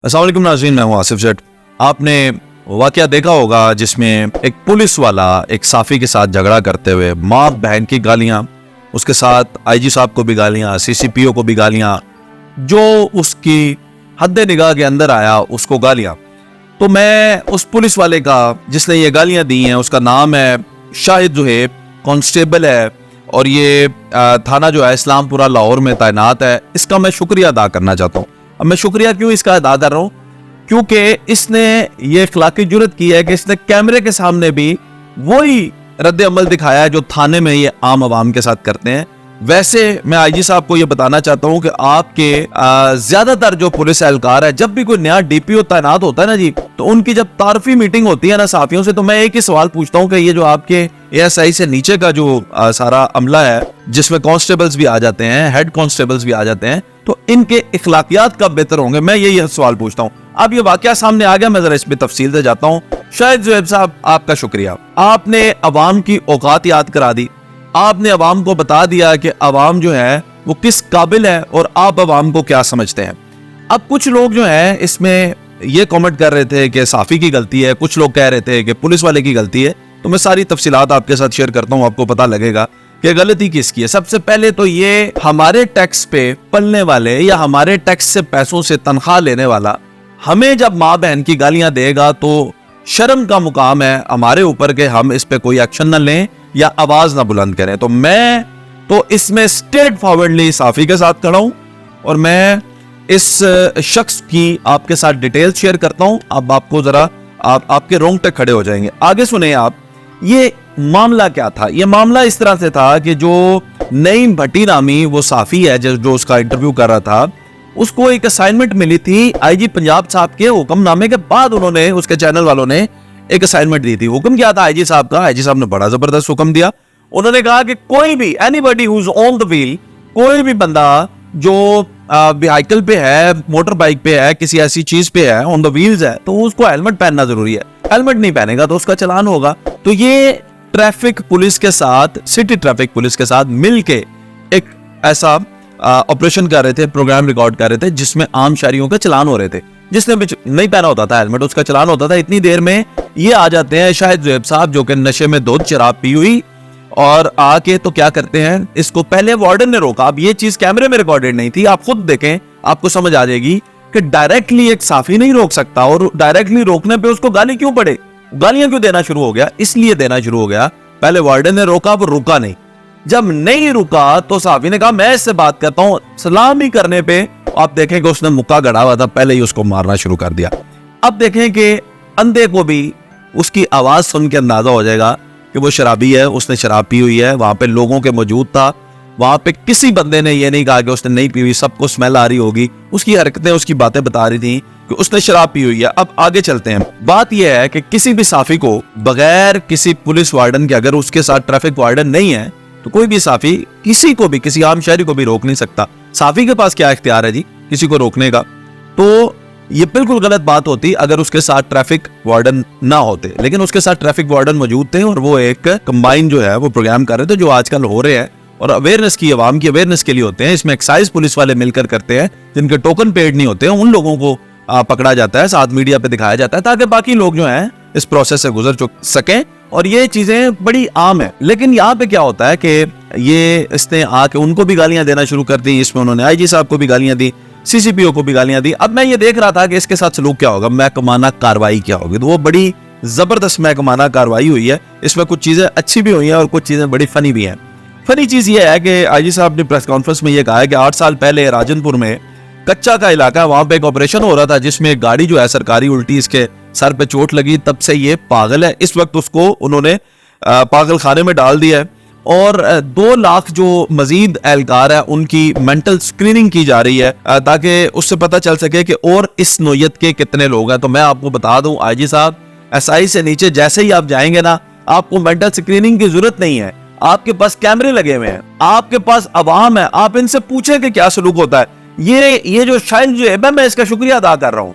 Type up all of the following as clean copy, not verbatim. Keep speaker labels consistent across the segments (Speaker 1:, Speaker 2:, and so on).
Speaker 1: अस्सलाम वालेकुम नाज़रीन, मैं हूं आसिफ जट। आपने वाकया देखा होगा जिसमें एक पुलिस वाला एक साफ़ी के साथ झगड़ा करते हुए माँ बहन की गालियां, उसके साथ आईजी साहब को भी गालियां, सीसीपीओ को भी गालियां, जो उसकी हद निगाह के अंदर आया उसको गालियां। तो मैं उस पुलिस वाले का जिसने ये गालियां दी हैं उसका नाम है शाहिद ज़ुहैब, कांस्टेबल है और ये थाना जो है इस्लामपुरा लाहौर में तैनात है। इसका मैं शुक्रिया अदा करना चाहता हूँ। अब मैं शुक्रिया क्यों इसका अदा कर रहा हूँ, क्योंकि इसने ये इखलाकी जुर्रत की है कि इसने कैमरे के सामने भी वही रद्द अमल दिखाया है जो थाने में ये आम आवाम के साथ करते हैं। वैसे मैं आईजी साहब को ये बताना चाहता हूँ कि आपके ज्यादातर जो पुलिस एहलकार है, जब भी कोई नया डीपीओ तैनात होता है ना जी, तो उनकी जब तारफी मीटिंग होती है ना साफियों से, तो मैं एक ही सवाल पूछता हूँ कि ये जो आपके एएसआई से नीचे का जो सारा अमला है, जिसमें कांस्टेबल्स भी आ जाते हैं, हेड कांस्टेबल्स भी आ जाते हैं, तो इनके इखलाकियात कब बेहतर होंगे? मैं यही सवाल पूछता हूँ। अब ये वाकया सामने आ गया, मैं जरा इस पे तफसील से जाता हूँ। शाहिद ज़ुहैब साहब, आपका शुक्रिया। आपने अवाम की औकात याद करा दी, आपने अवाम को बता दिया कि अवाम जो है वो किस काबिल है और आप अवाम को क्या समझते हैं। अब कुछ लोग जो है इसमें ये कमेंट कर रहे थे कि साफी की गलती है, कुछ लोग कह रहे थे कि पुलिस वाले की गलती है। तो मैं सारी तफसीलात आपके साथ शेयर करता हूँ, आपको पता लगेगा कि गलती किसकी है। सबसे पहले तो ये हमारे टैक्स पे पलने वाले या हमारे टैक्स से पैसों से तनख्वाह लेने वाला हमें जब माँ बहन की गालियां देगा तो शर्म का मुकाम है हमारे ऊपर कि हम इस पे कोई एक्शन न लें या आवाज ना बुलंद करें। तो मैं तो इसमें स्ट्रेट फॉरवर्डली साफी के साथ खड़ा हूं और मैं इस शख्स की आपके साथ डिटेल्स शेयर करता हूं। अब आपको जरा आपके रोंगटे खड़े हो जाएंगे। आगे सुने आप, ये मामला क्या था। ये मामला इस तरह से था कि जो नईम भट्टी नामी वो साफी है जो उसका इंटरव्यू कर रहा था, उसको एक असाइनमेंट मिली थी आईजी पंजाब साहब के हुक्मनामे के बाद। उन्होंने उसके चैनल वालों ने एक असाइनमेंट दी थी। हुक्म क्या था आईजी साहब का? आईजी साहब ने बड़ा जबरदस्त हुक्म दिया। उन्होंने कहा कि कोई भी anybody who is on the wheel, कोई भी बंदा जो व्हीकल पे है, मोटर बाइक पे है, किसी ऐसी चीज पे है, ऑन द व्हील्स है, तो उसको हेलमेट पहनना जरूरी है। हेलमेट नहीं पहनेगा तो उसका चालान होगा। तो ये ट्रैफिक पुलिस के साथ, सिटी ट्रैफिक पुलिस के साथ मिलके एक ऐसा ऑपरेशन कर रहे थे, प्रोग्राम रिकॉर्ड कर रहे थे जिसमें आम शहरियों के चलान हो रहे थे। जिसने भी नहीं पहना होता था हेलमेट, उसका चलान होता था। इतनी देर में ये आ जाते हैं शाहिद ज़ुहैब साहब, जो कि नशे में दूध शराब पी हुई, और आके तो क्या करते हैं, इसको पहले वार्डन ने रोका। अब ये चीज कैमरे में रिकॉर्डेड नहीं थी, आप खुद देखें, आपको समझ आ जाएगी कि डायरेक्टली एक साफी नहीं रोक सकता, और डायरेक्टली रोकने पे उसको गाली क्यों पड़े, गालियां क्यों देना शुरू हो गया? इसलिए देना शुरू हो गया, पहले वार्डन ने रोका, वो रुका नहीं। जब नहीं रुका तो साफी ने कहा मैं इससे बात करता हूं। सलाम ही करने पे आप देखें कि उसने मुक्का गड़ा हुआ था, पहले ही उसको मारना शुरू कर दिया। अब देखें कि अंधे को भी उसकी आवाज सुन के अंदाजा हो जाएगा कि वो शराबी है, उसने शराब पी हुई है। वहां पे लोगों के मौजूद था, वहां पे किसी बंदे ने ये नहीं कहा कि उसने नहीं पी हुई, सबको स्मेल आ रही होगी, उसकी हरकतें, उसकी बातें बता रही थी कि उसने शराब पी हुई है। अब आगे चलते हैं। बात यह है कि किसी भी साफी को बगैर किसी पुलिस वार्डन के, अगर उसके साथ ट्रैफिक वार्डन नहीं है, तो कोई भी साफी किसी को भी, किसी आम शहरी को भी रोक नहीं सकता। साफी के पास क्या इख्तियार है जी किसी को रोकने का? तो ये बिल्कुल गलत बात होती अगर उसके साथ ट्रैफिक वार्डन ना होते, लेकिन उसके साथ ट्रैफिक वार्डन मौजूद थे और वो एक कंबाइन जो है वो प्रोग्राम कर रहे थे, जो आजकल हो रहे हैं और अवेयरनेस की, अवाम की अवेयरनेस के लिए होते हैं। इसमें एक्साइज पुलिस वाले मिलकर करते हैं, जिनके टोकन पेड नहीं होते हैं, उन लोगों को पकड़ा जाता है, साथ मीडिया पे दिखाया जाता है, ताकि बाकी लोग जो हैं इस प्रोसेस से गुजर सकें। और ये चीजें बड़ी आम है। लेकिन यहाँ पे क्या होता है कि ये इसने आके उनको भी गालियां देना शुरू कर दी। इसमें उन्होंने आईजी साहब को भी गालियां दी, सीसीपीओ को भी गालियां दी। अब मैं ये देख रहा था कि इसके साथ सलूक क्या होगा, महकमाना कार्रवाई क्या होगी। तो वो बड़ी जबरदस्त महकमाना कार्रवाई हुई है। इसमें कुछ चीजें अच्छी भी हुई हैं और कुछ चीजें बड़ी फनी भी हैं। फनी चीज ये है कि आईजी साहब ने प्रेस कॉन्फ्रेंस में ये कहा है कि 8 साल पहले राजनपुर में कच्चा का इलाका, वहां पे एक ऑपरेशन हो रहा था जिसमें एक गाड़ी जो है सरकारी उल्टी, इसके सर पे चोट लगी, तब से ये पागल है। इस वक्त उसको उन्होंने पागल खाने में डाल दिया है और 2 लाख जो मजीद एहलकार है उनकी मेंटल स्क्रीनिंग की जा रही है, ताकि उससे पता चल सके कि और इस नोयत के कितने लोग हैं। तो मैं आपको बता दूं आईजी साहब, एसआई से नीचे जैसे ही आप जाएंगे ना, आपको मेंटल स्क्रीनिंग की जरूरत नहीं है। आपके पास कैमरे लगे हुए हैं, आपके पास अवाम है, आप इनसे पूछें कि क्या सलूक होता है। ये जो शायद जो है, मैं इसका शुक्रिया अदा कर रहा हूं।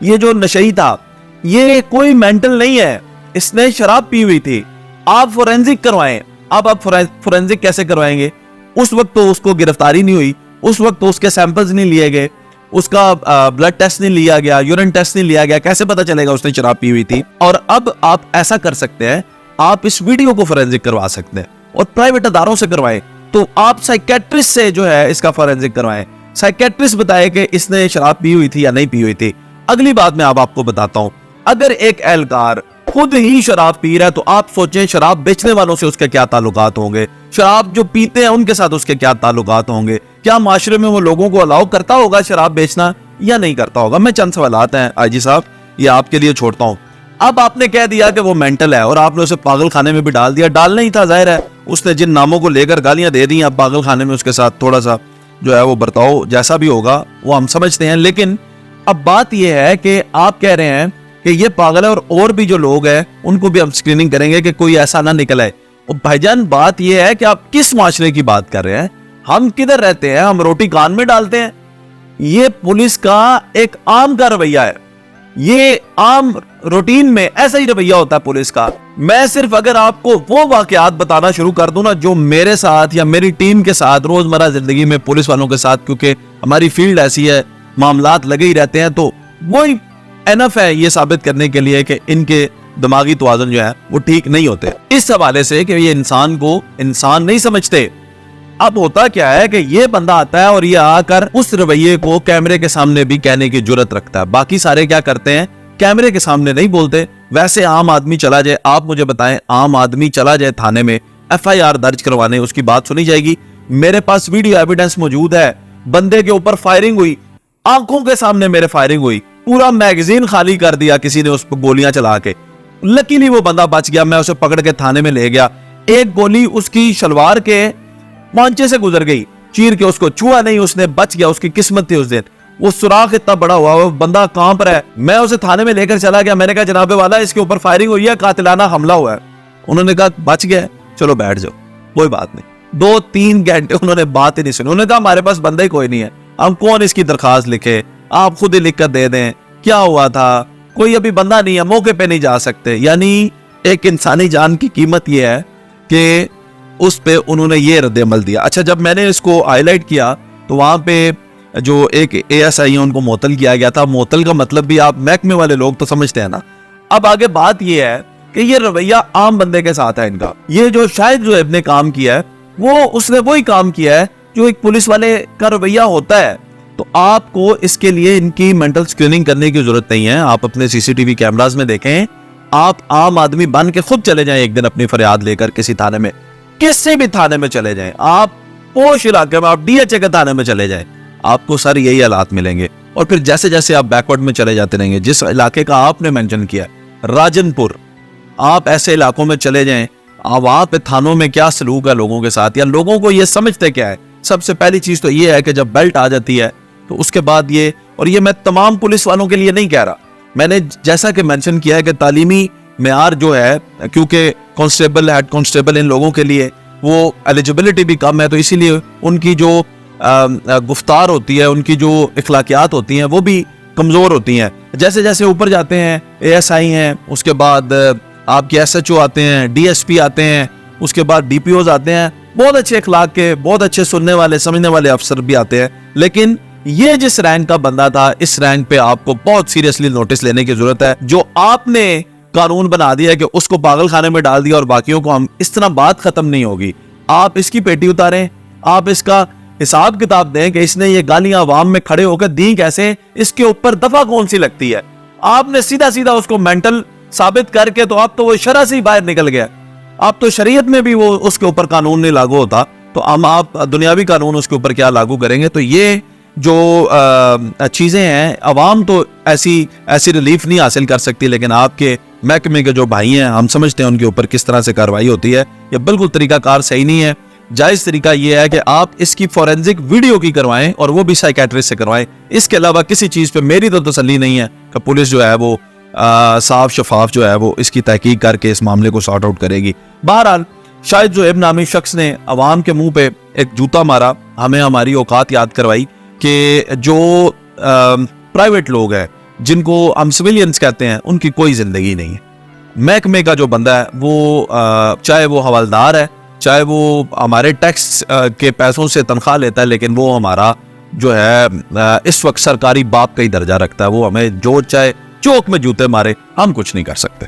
Speaker 1: ये जो नशई था, ये कोई मेंटल नहीं है, इसने शराब पी हुई थी। आप फोरेंसिक करवाएं। अब आप फोरेंसिक कैसे करवाएंगे? उस वक्त तो उसको गिरफ्तारी नहीं हुई, उस वक्त तो उसके सैंपल्स नहीं लिए गए, اس کا بلڈ ٹیسٹ نہیں لیا گیا, یورین ٹیسٹ نہیں لیا گیا, کیسے پتا چلے گا اس نے شراب پی ہوئی تھی؟ اور اب آپ ایسا کر سکتے ہیں, آپ اس ویڈیو کو فورینزک کروا سکتے ہیں اور پرائیویٹ اداروں سے کروائیں. تو آپ سائیکیٹرسٹ سے جو ہے اس کا فورینزک کروائیں, سائیکیٹرسٹ بتائے کہ اس نے شراب پی ہوئی تھی یا نہیں پی ہوئی تھی. اگلی بات میں آپ کو بتاتا ہوں, اگر ایک اہلکار خود ہی شراب پی رہا ہے تو آپ سوچیں شراب بیچنے والوں سے اس کے کیا تعلقات ہوں گے, شراب جو پیتے ہیں ان کے ساتھ اس کے کیا تعلقات ہوں گے, کیا معاشرے میں وہ لوگوں کو الاؤ کرتا ہوگا شراب بیچنا یا نہیں کرتا ہوگا. میں چند سوالات ہیں آئی جی صاحب, یہ آپ کے لیے چھوڑتا ہوں. اب آپ نے کہہ دیا کہ وہ مینٹل ہے اور آپ نے اسے پاگل خانے میں بھی ڈال دیا. ڈالنا ہی تھا, ظاہر ہے اس نے جن ناموں کو لے کر گالیاں دے دی, اب پاگل خانے میں اس کے ساتھ تھوڑا سا جو ہے وہ برتاؤ جیسا بھی ہوگا وہ ہم سمجھتے ہیں. لیکن اب بات یہ ہے کہ آپ کہہ رہے ہیں کہ یہ پاگل ہے اور بھی جو لوگ ہیں ان کو بھی ہم اسکریننگ کریں گے کہ کوئی ایسا نہ نکل آئے. بھائی جان بات یہ ہے کہ آپ کس معاشرے کی بات کر رہے ہیں, ہم کدھر رہتے ہیں, ہم روٹی کان میں ڈالتے ہیں. یہ پولیس کا ایک عام کا رویہ ہے, یہ عام روٹین میں ایسا ہی رویہ ہوتا ہے پولیس کا. میں صرف اگر آپ کو وہ واقعات بتانا شروع کر دوں نا جو میرے ساتھ یا میری ٹیم کے ساتھ روزمرہ زندگی میں پولیس والوں کے ساتھ, کیونکہ ہماری فیلڈ ایسی ہے, معاملات لگے ہی رہتے ہیں, تو وہی انف ہے یہ ثابت کرنے کے لیے کہ ان کے دماغی توازن جو ہے وہ ٹھیک نہیں ہوتے, اس حوالے سے کہ یہ انسان کو انسان نہیں سمجھتے. اب ہوتا کیا ہے کہ یہ بندہ آتا ہے اور یہ آ کر اس رویے کو کیمرے کے سامنے بھی کہنے کی جرت رکھتا ہے. باقی سارے کیا کرتے ہیں, کیمرے کے سامنے نہیں بولتے. ویسے عام آدمی چلا جائے, آپ مجھے بتائیں, عام آدمی چلا جائے تھانے میں FIR درج کروانے, اس کی بات سنی جائے گی. میرے پاس ویڈیو ایویڈنس موجود ہے, بندے کے اوپر فائرنگ ہوئی, آنکھوں کے سامنے میرے فائرنگ ہوئی, پورا میگزین خالی کر دیا کسی نے اس پہ گولیاں چلا کے. لکیلی وہ بندہ بچ گیا, میں اسے پکڑ کے تھانے میں لے گیا. ایک گولی اس کی شلوار کے پانچے سے گزر گئی, چیر کے اس کو چھوا نہیں, اس نے بچ گیا, اس کی قسمت تھی اس دن. وہ سوراخ اتنا بڑا ہوا, وہ بندہ کہاں پر ہے, میں اسے تھانے میں لے کر چلا گیا. میں نے کہا جناب والا اس کے اوپر فائرنگ ہوئی ہے, قاتلانہ حملہ ہوا ہے. انہوں نے کہا بچ گیا, چلو بیٹھ جاؤ, کوئی بات نہیں. 2-3 گھنٹے انہوں نے بات ہی نہیں سنی. انہوں نے کہا ہمارے پاس بندہ ہی کوئی نہیں ہے, ہم کون اس کی درخواست لکھے, آپ خود ہی لکھ کر دے دیں, کیا ہوا تھا, کوئی ابھی بندہ نہیں ہے, موقع پہ نہیں جا سکتے. یعنی ایک انسانی جان کی قیمت یہ ہے کہ اس پہ انہوں نے یہ رد عمل دیا. اچھا, جب میں نے اس کو ہائی لائٹ کیا تو وہاں پہ جو ایک ASI ہے ان کو معطل کیا گیا تھا. معطل کا مطلب بھی آپ محکمے والے لوگ تو سمجھتے ہیں نا. اب آگے بات یہ ہے کہ یہ رویہ عام بندے کے ساتھ ہے ان کا. یہ جو شاید جو ابن کام کیا ہے وہ اس نے وہی کام کیا ہے جو ایک پولیس والے کا رویہ ہوتا ہے. تو آپ کو اس کے لیے ان کی مینٹل سکریننگ کرنے کی ضرورت نہیں ہے. آپ اپنے CCTV کیمراز میں دیکھیں, آپ عام آدمی بن کے خود چلے جائیں ایک دن اپنی فریاد لے کر کسی تھانے میں, کسی بھی تھانے میں چلے جائیں, آپ پوش علاقے میں, آپ DHA کے تھانے میں چلے جائیں, آپ کو سارے یہی حالات ملیں گے. اور پھر جیسے جیسے آپ بیکورڈ میں چلے جاتے رہیں گے, جس علاقے کا آپ نے مینشن کیا راجن پور, آپ ایسے علاقوں میں چلے جائیں, وہاں پہ تھانوں میں کیا سلوک ہے لوگوں کے ساتھ, یا لوگوں کو یہ سمجھتے کیا ہے. سب سے پہلی چیز تو یہ ہے کہ جب بیلٹ آ جاتی ہے تو اس کے بعد یہ, اور یہ میں تمام پولیس والوں کے لیے نہیں کہہ رہا, میں نے جیسا کہ مینشن کیا ہے کہ تعلیمی معیار جو ہے, کیونکہ کانسٹیبل, ہیڈ کانسٹیبل ان لوگوں کے لیے وہ ایلیجبلٹی بھی کم ہے, تو اسی لیے ان کی جو گفتار ہوتی ہے, ان کی جو اخلاقیات ہوتی ہیں وہ بھی کمزور ہوتی ہیں. جیسے جیسے اوپر جاتے ہیں, ASI ہیں, اس کے بعد آپ کے SHO آتے ہیں, DSP آتے ہیں, اس کے بعد DPOs آتے ہیں, بہت اچھے اخلاق کے, بہت اچھے سننے والے سمجھنے والے افسر بھی آتے ہیں. لیکن یہ جس رینک کا بندہ تھا, اس رینک پہ آپ کو بہت سیریسلی نوٹس لینے کی ضرورت ہے. جو آپ نے قانون بنا دیا ہے کہ اس کو پاگل خانے میں ڈال دیا اور باقیوں کو ہم, اس طرح بات ختم نہیں ہوگی. آپ اس کی پیٹی اتاریں, آپ اس کا حساب کتاب دیں کہ اس نے یہ گالیاں عوام میں کھڑے ہو کر دی کیسے, اس کے اوپر دفعہ کون سی لگتی ہے. آپ نے سیدھا سیدھا اس کو مینٹل ثابت کر کے, تو آپ تو وہ شرع سے ہی باہر نکل گیا. آپ تو شریعت میں بھی وہ اس کے اوپر قانون نہیں لاگو ہوتا, تو ہم آپ دنیاوی قانون اس کے اوپر کیا لاگو کریں گے. تو یہ جو چیزیں ہیں, عوام تو ایسی ریلیف نہیں حاصل کر سکتی, لیکن آپ کے محکمے کے جو بھائی ہیں, ہم سمجھتے ہیں ان کے اوپر کس طرح سے کارروائی ہوتی ہے. یہ بالکل طریقہ کار صحیح نہیں ہے. جائز طریقہ یہ ہے کہ آپ اس کی فورینزک ویڈیو کی کروائیں, اور وہ بھی سائیکیٹرسٹ سے کروائیں. اس کے علاوہ کسی چیز پہ میری تو تسلی نہیں ہے کہ پولیس جو ہے وہ صاف شفاف جو ہے وہ اس کی تحقیق کر کے اس معاملے کو سارٹ آؤٹ کرے گی. بہرحال شاید جو ابن نامی شخص نے عوام کے منہ پہ ایک جوتا مارا, ہمیں ہماری اوقات یاد کروائی کہ جو پرائیویٹ لوگ ہیں, جن کو ہم سویلینز کہتے ہیں, ان کی کوئی زندگی نہیں ہے. محکمے کا جو بندہ ہے وہ چاہے وہ حوالدار ہے, چاہے وہ ہمارے ٹیکس کے پیسوں سے تنخواہ لیتا ہے, لیکن وہ ہمارا جو ہے اس وقت سرکاری باپ کا ہی درجہ رکھتا ہے. وہ ہمیں جو چاہے چوک میں جوتے مارے, ہم کچھ نہیں کر سکتے.